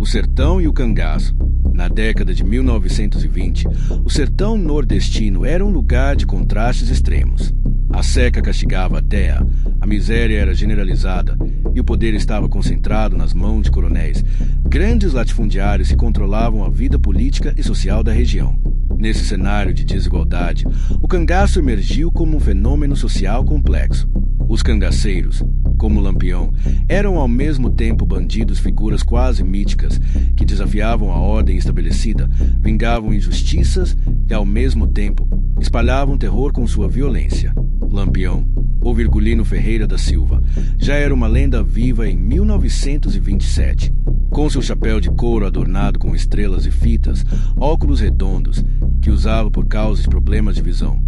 O sertão e o cangaço. Na década de 1920, o sertão nordestino era um lugar de contrastes extremos. A seca castigava a terra, a miséria era generalizada e o poder estava concentrado nas mãos de coronéis. Grandes latifundiários que controlavam a vida política e social da região. Nesse cenário de desigualdade, o cangaço emergiu como um fenômeno social complexo. Os cangaceiros, como Lampião, eram ao mesmo tempo bandidos, figuras quase míticas que desafiavam a ordem estabelecida, vingavam injustiças e, ao mesmo tempo, espalhavam terror com sua violência. Lampião, ou Virgulino Ferreira da Silva, já era uma lenda viva em 1927. Com seu chapéu de couro adornado com estrelas e fitas, óculos redondos, que usava por causa de problemas de visão,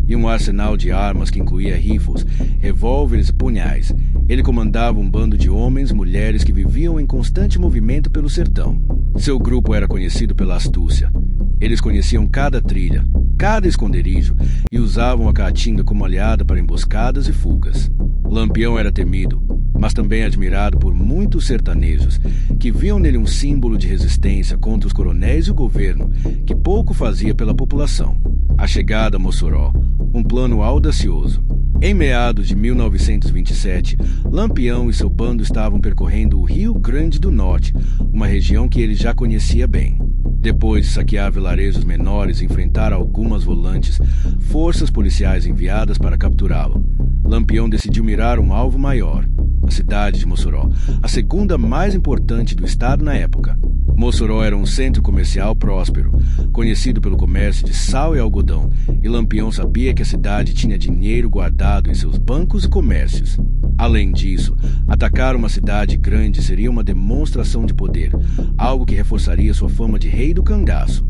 e um arsenal de armas que incluía rifles, revólveres e punhais, ele comandava um bando de homens e mulheres que viviam em constante movimento pelo sertão. Seu grupo era conhecido pela astúcia. Eles conheciam cada trilha, cada esconderijo e usavam a caatinga como aliada para emboscadas e fugas. Lampião era temido, mas também admirado por muitos sertanejos, que viam nele um símbolo de resistência contra os coronéis e o governo, que pouco fazia pela população. A chegada a Mossoró, um plano audacioso. Em meados de 1927, Lampião e seu bando estavam percorrendo o Rio Grande do Norte, uma região que ele já conhecia bem. Depois de saquear vilarejos menores e enfrentar algumas volantes, forças policiais enviadas para capturá-lo, Lampião decidiu mirar um alvo maior, a cidade de Mossoró, a segunda mais importante do estado na época. Mossoró era um centro comercial próspero, conhecido pelo comércio de sal e algodão, e Lampião sabia que a cidade tinha dinheiro guardado em seus bancos e comércios. Além disso, atacar uma cidade grande seria uma demonstração de poder, algo que reforçaria sua fama de rei do cangaço.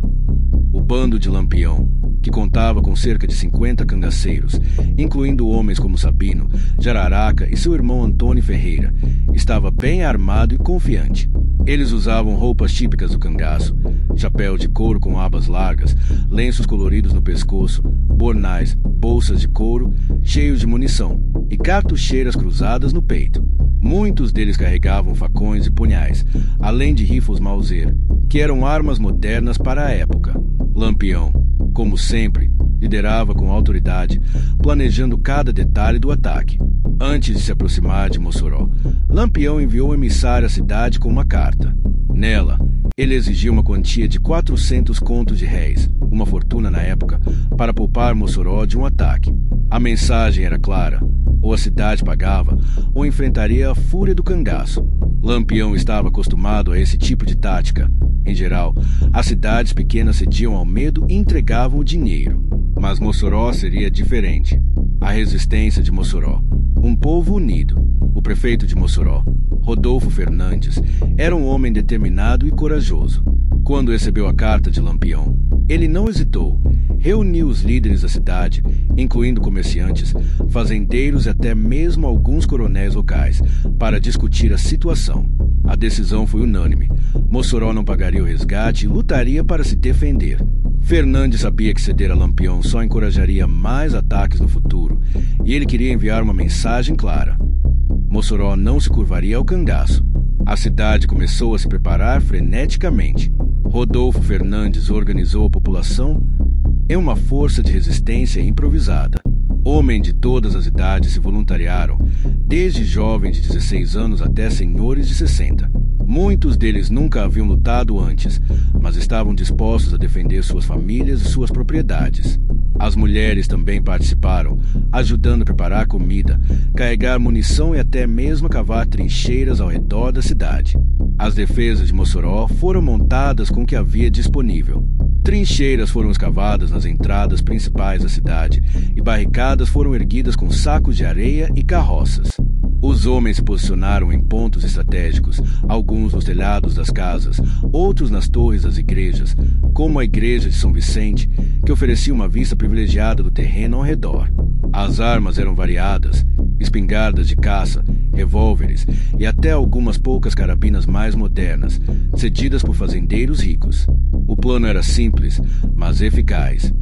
O bando de Lampião, que contava com cerca de 50 cangaceiros, incluindo homens como Sabino, Jararaca e seu irmão Antônio Ferreira, estava bem armado e confiante. Eles usavam roupas típicas do cangaço, chapéu de couro com abas largas, lenços coloridos no pescoço, bornais, bolsas de couro, cheios de munição e cartucheiras cruzadas no peito. Muitos deles carregavam facões e punhais, além de rifles Mauser, que eram armas modernas para a época. Lampião, como sempre, liderava com autoridade, planejando cada detalhe do ataque. Antes de se aproximar de Mossoró, Lampião enviou um emissário à cidade com uma carta. Nela, ele exigia uma quantia de 400 contos de réis, uma fortuna na época, para poupar Mossoró de um ataque. A mensagem era clara: ou a cidade pagava, ou enfrentaria a fúria do cangaço. Lampião estava acostumado a esse tipo de tática. Em geral, as cidades pequenas cediam ao medo e entregavam o dinheiro. Mas Mossoró seria diferente. A resistência de Mossoró, um povo unido. O prefeito de Mossoró, Rodolfo Fernandes, era um homem determinado e corajoso. Quando recebeu a carta de Lampião, ele não hesitou. Reuniu os líderes da cidade, incluindo comerciantes, fazendeiros e até mesmo alguns coronéis locais, para discutir a situação. A decisão foi unânime. Mossoró não pagaria o resgate e lutaria para se defender. Fernandes sabia que ceder a Lampião só encorajaria mais ataques no futuro, e ele queria enviar uma mensagem clara. Mossoró não se curvaria ao cangaço. A cidade começou a se preparar freneticamente. Rodolfo Fernandes organizou a população em uma força de resistência improvisada. Homens de todas as idades se voluntariaram, desde jovens de 16 anos até senhores de 60. Muitos deles nunca haviam lutado antes, mas estavam dispostos a defender suas famílias e suas propriedades. As mulheres também participaram, ajudando a preparar comida, carregar munição e até mesmo cavar trincheiras ao redor da cidade. As defesas de Mossoró foram montadas com o que havia disponível. Trincheiras foram escavadas nas entradas principais da cidade e barricadas foram erguidas com sacos de areia e carroças. Os homens se posicionaram em pontos estratégicos, alguns nos telhados das casas, outros nas torres das igrejas, como a igreja de São Vicente, que oferecia uma vista privilegiada do terreno ao redor. As armas eram variadas: espingardas de caça, revólveres e até algumas poucas carabinas mais modernas, cedidas por fazendeiros ricos. O plano era simples, mas eficaz.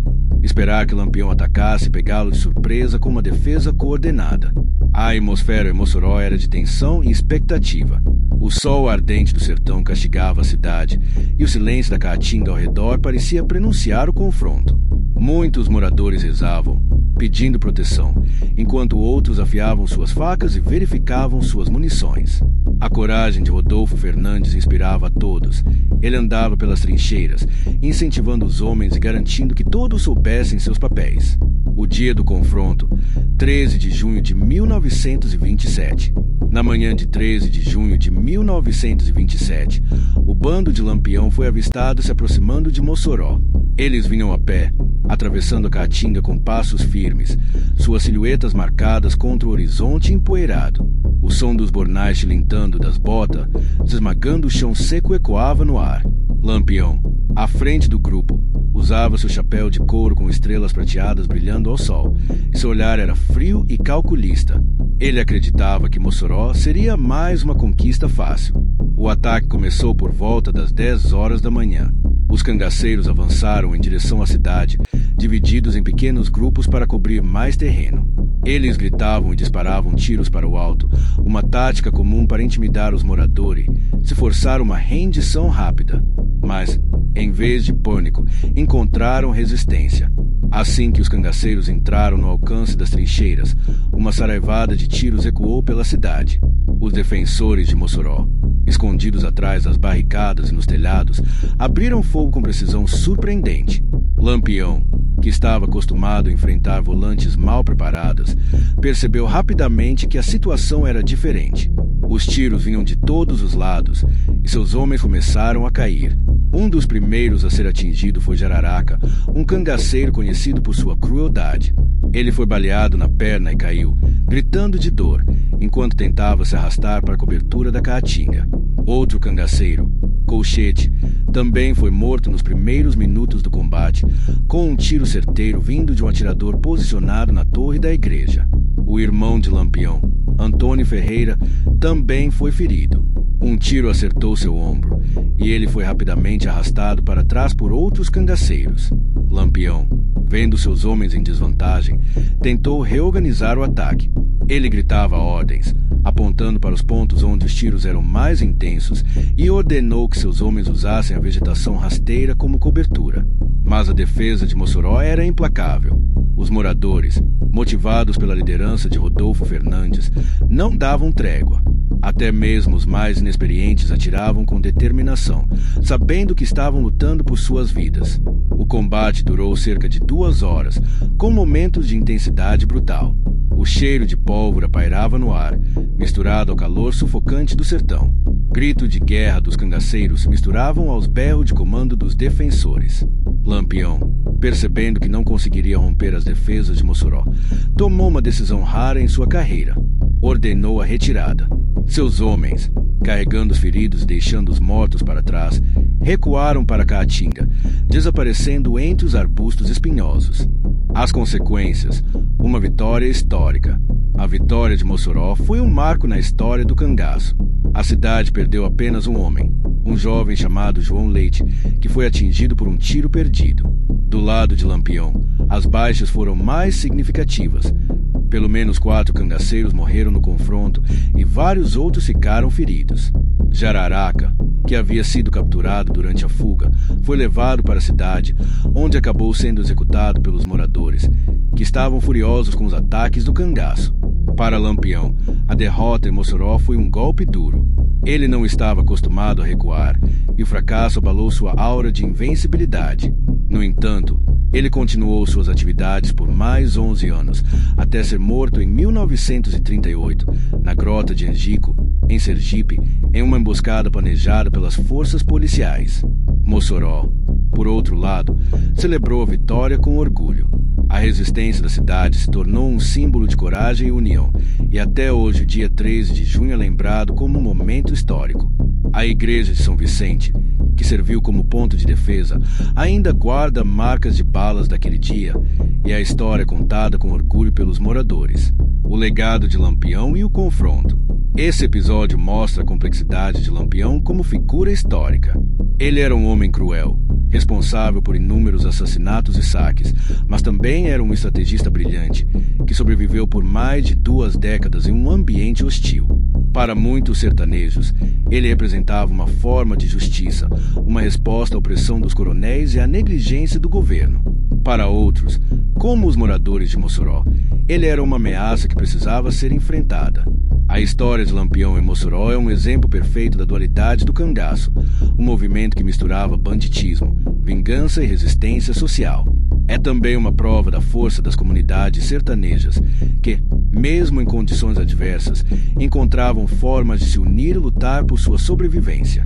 Esperar que Lampião atacasse e pegá-lo de surpresa com uma defesa coordenada. A atmosfera em Mossoró era de tensão e expectativa. O sol ardente do sertão castigava a cidade, e o silêncio da caatinga ao redor parecia prenunciar o confronto. Muitos moradores rezavam, pedindo proteção, enquanto outros afiavam suas facas e verificavam suas munições. A coragem de Rodolfo Fernandes inspirava a todos. Ele andava pelas trincheiras, incentivando os homens e garantindo que todos soubessem seus papéis. O dia do confronto, 13 de junho de 1927. Na manhã de 13 de junho de 1927, o bando de Lampião foi avistado se aproximando de Mossoró. Eles vinham a pé, atravessando a caatinga com passos firmes, suas silhuetas marcadas contra o horizonte empoeirado. O som dos bornais tilintando das botas, esmagando o chão seco, ecoava no ar. Lampião, à frente do grupo, usava seu chapéu de couro com estrelas prateadas brilhando ao sol, e seu olhar era frio e calculista. Ele acreditava que Mossoró seria mais uma conquista fácil. O ataque começou por volta das 10 horas da manhã. Os cangaceiros avançaram em direção à cidade, divididos em pequenos grupos para cobrir mais terreno. Eles gritavam e disparavam tiros para o alto, uma tática comum para intimidar os moradores, se forçar uma rendição rápida. Mas, em vez de pânico, encontraram resistência. Assim que os cangaceiros entraram no alcance das trincheiras, uma saraivada de tiros ecoou pela cidade. Os defensores de Mossoró, escondidos atrás das barricadas e nos telhados, abriram fogo com precisão surpreendente. Lampião, que estava acostumado a enfrentar volantes mal preparadas, percebeu rapidamente que a situação era diferente. Os tiros vinham de todos os lados e seus homens começaram a cair. Um dos primeiros a ser atingido foi Jararaca, um cangaceiro conhecido por sua crueldade. Ele foi baleado na perna e caiu, gritando de dor, enquanto tentava se arrastar para a cobertura da caatinga. Outro cangaceiro, Colchete, também foi morto nos primeiros minutos do combate, com um tiro certeiro vindo de um atirador posicionado na torre da igreja. O irmão de Lampião, Antônio Ferreira, também foi ferido. Um tiro acertou seu ombro, e ele foi rapidamente arrastado para trás por outros cangaceiros. Lampião, vendo seus homens em desvantagem, tentou reorganizar o ataque. Ele gritava ordens, apontando para os pontos onde os tiros eram mais intensos, e ordenou que seus homens usassem a vegetação rasteira como cobertura. Mas a defesa de Mossoró era implacável. Os moradores, motivados pela liderança de Rodolfo Fernandes, não davam trégua. Até mesmo os mais inexperientes atiravam com determinação, sabendo que estavam lutando por suas vidas. O combate durou cerca de 2 horas, com momentos de intensidade brutal. O cheiro de pólvora pairava no ar, misturado ao calor sufocante do sertão. Grito de guerra dos cangaceiros se misturavam aos berros de comando dos defensores. Lampião, percebendo que não conseguiria romper as defesas de Mossoró, tomou uma decisão rara em sua carreira. Ordenou a retirada. Seus homens, carregando os feridos e deixando os mortos para trás, recuaram para a caatinga, desaparecendo entre os arbustos espinhosos. As consequências, uma vitória histórica. A vitória de Mossoró foi um marco na história do cangaço. A cidade perdeu apenas um homem, um jovem chamado João Leite, que foi atingido por um tiro perdido. Do lado de Lampião, as baixas foram mais significativas. Pelo menos 4 cangaceiros morreram no confronto e vários outros ficaram feridos. Jararaca, que havia sido capturado durante a fuga, foi levado para a cidade, onde acabou sendo executado pelos moradores, que estavam furiosos com os ataques do cangaço. Para Lampião, a derrota em Mossoró foi um golpe duro. Ele não estava acostumado a recuar, e o fracasso abalou sua aura de invencibilidade. No entanto, ele continuou suas atividades por mais 11 anos, até ser morto em 1938, na Grota de Angico, em Sergipe, em uma emboscada planejada pelas forças policiais. Mossoró, por outro lado, celebrou a vitória com orgulho. A resistência da cidade se tornou um símbolo de coragem e união, e até hoje o dia 13 de junho é lembrado como um momento histórico. A igreja de São Vicente, que serviu como ponto de defesa, ainda guarda marcas de balas daquele dia, e a história é contada com orgulho pelos moradores. O legado de Lampião e o confronto. Esse episódio mostra a complexidade de Lampião como figura histórica. Ele era um homem cruel, responsável por inúmeros assassinatos e saques, mas também era um estrategista brilhante, que sobreviveu por mais de 2 décadas em um ambiente hostil. Para muitos sertanejos, ele representava uma forma de justiça, uma resposta à opressão dos coronéis e à negligência do governo. Para outros, como os moradores de Mossoró, ele era uma ameaça que precisava ser enfrentada. A história de Lampião em Mossoró é um exemplo perfeito da dualidade do cangaço, um movimento que misturava banditismo, vingança e resistência social. É também uma prova da força das comunidades sertanejas que, mesmo em condições adversas, encontravam formas de se unir e lutar por sua sobrevivência.